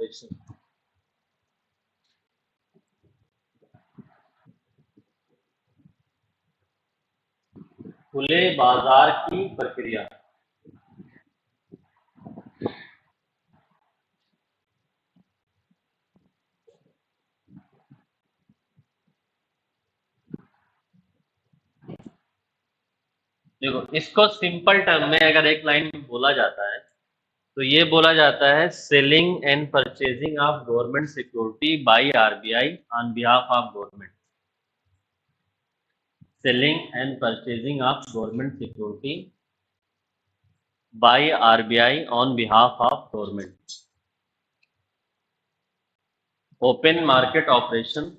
Operation. खुले बाजार की प्रक्रिया। देखो, इसको सिंपल टर्म में अगर एक लाइन में बोला जाता है तो ये बोला जाता है selling and purchasing of government security by RBI on behalf of government. Selling and purchasing of government security by RBI on behalf of government. Open market operation.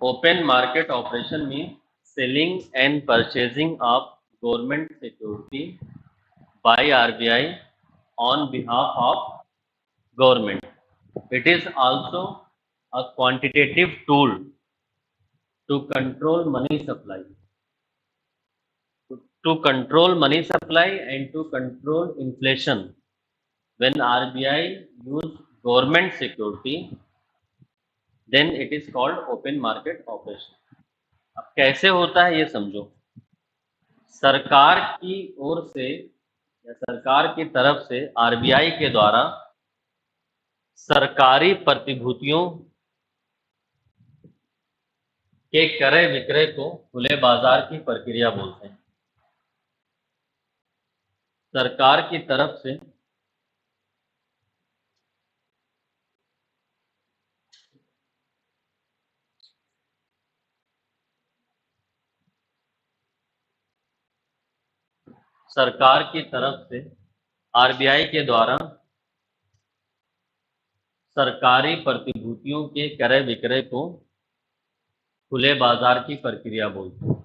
Open market operation mean selling and purchasing of government security by RBI on behalf of government. It is also a quantitative tool to control money supply. To control money supply and to control inflation. When RBI use government security, then it is called open market operation. अब कैसे होता है ये समझो। सरकार की ओर से या सरकार की तरफ से आरबीआई के द्वारा सरकारी प्रतिभूतियों के क्रय विक्रय को खुले बाजार की प्रक्रिया बोलते हैं। सरकार की तरफ से आरबीआई के द्वारा सरकारी प्रतिभूतियों के क्रय विक्रय को खुले बाजार की प्रक्रिया बोलते हैं।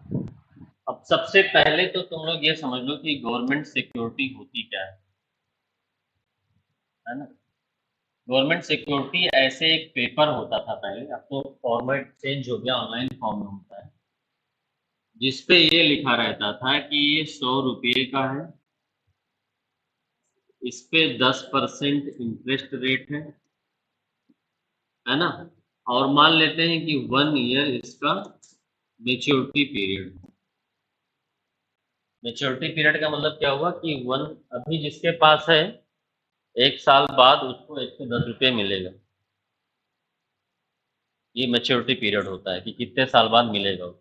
अब सबसे पहले तो तुम लोग ये समझ लो कि गवर्नमेंट सिक्योरिटी होती क्या है ना। गवर्नमेंट सिक्योरिटी ऐसे एक पेपर होता था पहले, अब तो फॉर्मेट चेंज हो गया, ऑनलाइन फॉर्म में होता है, जिसपे ये लिखा रहता था कि ये 100 रुपये का है, इस पे 10% इंटरेस्ट रेट है ना, और मान लेते हैं कि 1 ईयर इसका मेच्योरिटी पीरियड। मेच्योरिटी पीरियड का मतलब क्या हुआ कि अभी जिसके पास है 1 साल बाद उसको 110 रुपये मिलेगा। ये मेच्योरिटी पीरियड होता है कि कितने साल बाद मिलेगा,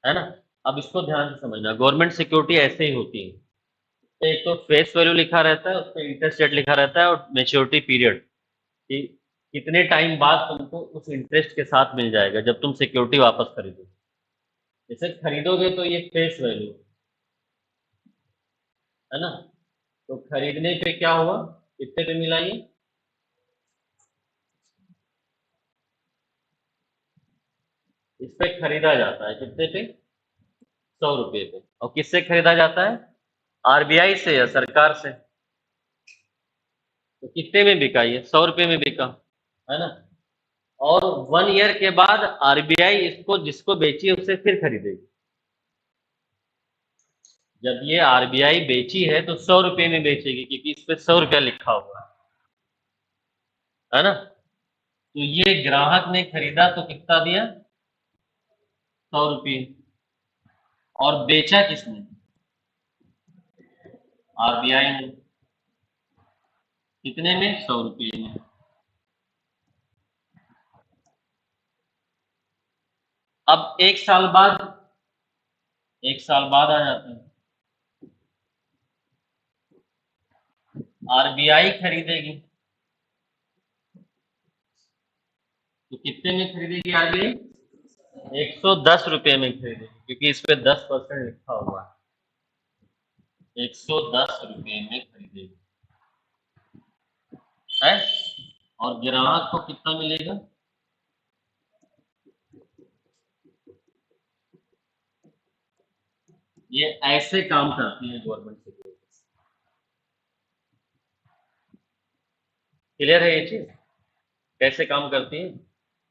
है ना। अब इसको ध्यान से समझना, गवर्नमेंट सिक्योरिटी ऐसे ही होती है। एक तो फेस वैल्यू लिखा रहता है, उस पर इंटरेस्ट रेट लिखा रहता है, और मेच्योरिटी पीरियड कि कितने टाइम बाद तुमको उस इंटरेस्ट के साथ मिल जाएगा जब तुम सिक्योरिटी वापस खरीदो। जैसे खरीदोगे तो ये फेस वैल्यू है ना, तो खरीदने पे क्या हुआ, कितने पे मिला ये, इस पे खरीदा जाता है कितने पे, 100 रुपये पे। और किससे खरीदा जाता है, आरबीआई से या सरकार से। तो कितने में बिका ये, 100 रुपये में बिका, है ना। और 1 ईयर के बाद आरबीआई इसको जिसको बेची है उससे फिर खरीदेगी। जब ये आरबीआई बेची है तो 100 रुपये में बेचेगी, क्योंकि इस पे 100 रुपया लिखा हुआ है ना। तो ये ग्राहक ने खरीदा तो कितना दिया, 100 रुपये, और बेचा किसने, आरबीआई ने, कितने में, 100 रुपये में। अब 1 साल बाद आ जाते हैं, आरबीआई खरीदेगी तो कितने में खरीदेगी आरबीआई, 110 रुपये में खरीदेगी, क्योंकि इस पे 10% लिखा हुआ है। 110 रुपये में खरीदेगी है, और ग्राहक को कितना मिलेगा, ये ऐसे काम करती है गवर्नमेंट सिक्योरिटी। क्लियर है ये चीज कैसे काम करती है,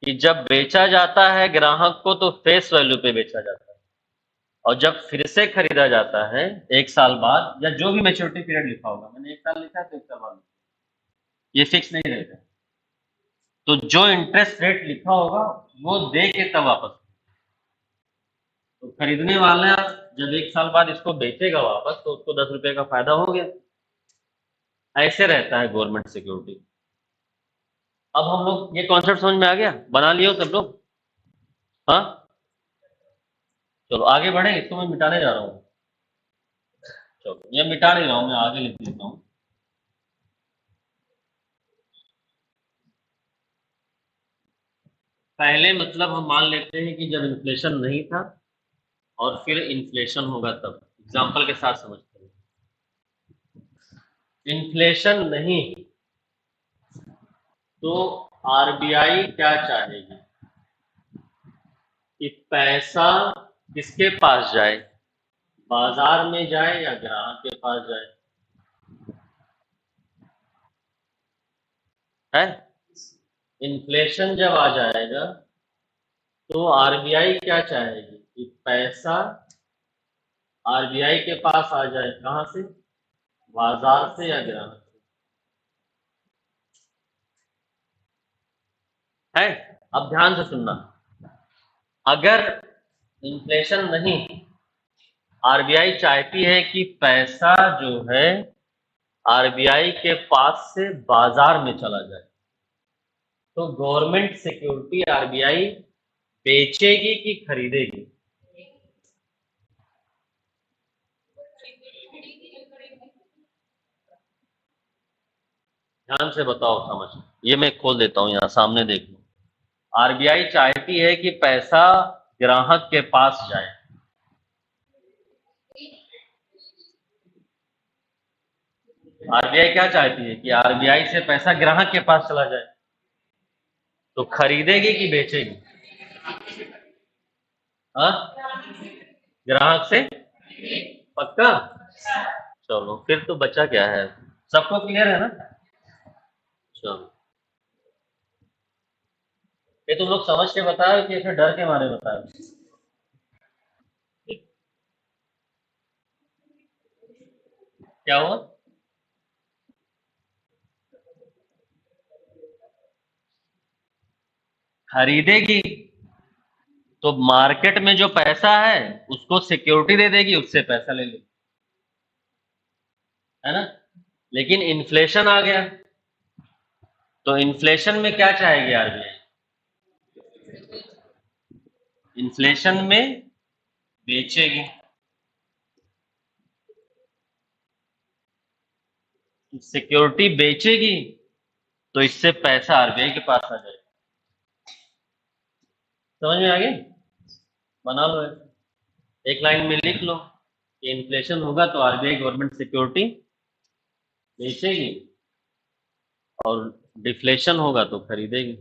कि जब बेचा जाता है ग्राहक को तो फेस वैल्यू पे बेचा जाता है, और जब फिर से खरीदा जाता है 1 साल बाद, या जो भी मैच्योरिटी पीरियड लिखा होगा, मैंने 1 साल लिखा है तो 1 साल बाद लिखा, ये फिक्स नहीं रहेगा। तो जो इंटरेस्ट रेट लिखा होगा वो दे के तब वापस, तो खरीदने वाला जब 1 साल बाद इसको बेचेगा वापस तो उसको 10 रुपए का फायदा हो गया। ऐसे रहता है गवर्नमेंट सिक्योरिटी। अब हम लोग, ये कॉन्सेप्ट समझ में आ गया, बना लियो सब लोग? हाँ, चलो आगे बढ़े, इसको मैं मिटाने जा रहा हूँ। चलो, ये मिटा नहीं रहा हूँ, मैं आगे लिख देता हूँ। पहले मतलब हम मान लेते हैं कि जब इन्फ्लेशन नहीं था और फिर इन्फ्लेशन होगा तब, एग्जाम्पल के साथ समझते हैं। इन्फ्लेशन नहीं तो आरबीआई क्या चाहेगी कि पैसा किसके पास जाए, बाजार में जाए या ग्राहक के पास जाए? है, इन्फ्लेशन जब आ जाएगा तो आरबीआई क्या चाहेगी कि पैसा आरबीआई के पास आ जाए, कहां से? बाजार से या ग्राहक से? है, अब ध्यान से सुनना। अगर इन्फ्लेशन नहीं, आरबीआई चाहती है कि पैसा जो है आरबीआई के पास से बाजार में चला जाए, तो गवर्नमेंट सिक्योरिटी आरबीआई बेचेगी कि खरीदेगी? ध्यान से बताओ, समझ, ये मैं खोल देता हूं, यहां सामने देख लो। आरबीआई चाहती है कि पैसा ग्राहक के पास जाए, आरबीआई क्या चाहती है कि आरबीआई से पैसा ग्राहक के पास चला जाए, तो खरीदेगी कि बेचेगी? हाँ, ग्राहक से, पक्का? चलो फिर तो बचा क्या है, सबको क्लियर है ना? चलो, ये तुम लोग समझ के बताओ कि फिर डर के मारे बताओ? क्या हुआ? खरीदेगी तो मार्केट में जो पैसा है उसको सिक्योरिटी दे देगी, उससे पैसा ले लेगी, है ना? लेकिन इन्फ्लेशन आ गया तो इन्फ्लेशन में क्या चाहेगी आरबीआई? इन्फ्लेशन में बेचेगी, सिक्योरिटी बेचेगी तो इससे पैसा आरबीआई के पास आ जाएगा। समझ में आ गया? बना लो ऐसे। एक लाइन में लिख लो कि इन्फ्लेशन होगा तो आरबीआई गवर्नमेंट सिक्योरिटी बेचेगी और डिफ्लेशन होगा तो खरीदेगी।